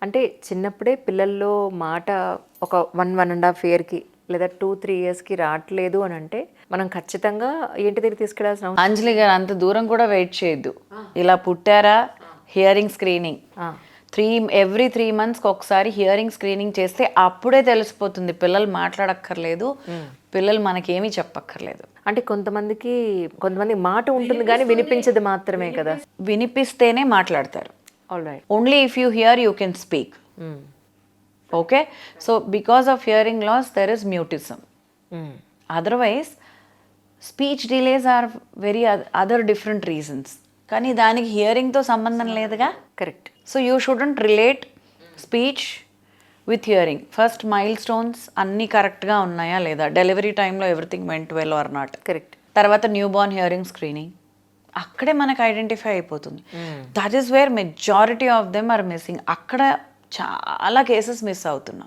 అంటే చిన్నప్పుడే పిల్లల్లో మాట ఒక 1.5 ఇయర్‌కి లేదా 2, 3 ఇయర్స్‌కి రావట్లేదు అనంటే, మనం ఖచ్చితంగా ఏంటి దగ్గరికి తీసుకెళ్లాల్సిన అంజలి గారు అంత దూరం కూడా వెయిట్ చేయొద్దు. ఇలా పుట్టారా హియరింగ్ స్క్రీనింగ్ ఆ! ఎవ్రీ 3 మంత్స్కి ఒకసారి హియరింగ్ స్క్రీనింగ్ చేస్తే అప్పుడే తెలిసిపోతుంది. పిల్లలు మాట్లాడక్కర్లేదు, పిల్లలు మనకేమీ చెప్పక్కర్లేదు. అంటే కొంతమంది మాట ఉంటుంది కానీ వినిపించదు మాత్రమే కదా! వినిపిస్తేనే మాట్లాడతారు. Alright. Only if you hear you can speak. Okay, so because of hearing loss there is mutism. Otherwise speech delays are very other different reasons. కానీ దానికి హియరింగ్తో సంబంధం లేదుగా. Correct. So you shouldn't relate speech with hearing. First milestones అన్నీ కరెక్ట్గా ఉన్నాయా లేదా, delivery టైంలో everything went well or not. Correct. తర్వాత న్యూ బార్న్ హియరింగ్ స్క్రీనింగ్ అక్కడే మనకు ఐడెంటిఫై అయిపోతుంది. That is where majority of them are missing. అక్కడ చాలా కేసెస్ మిస్ అవుతున్నాం.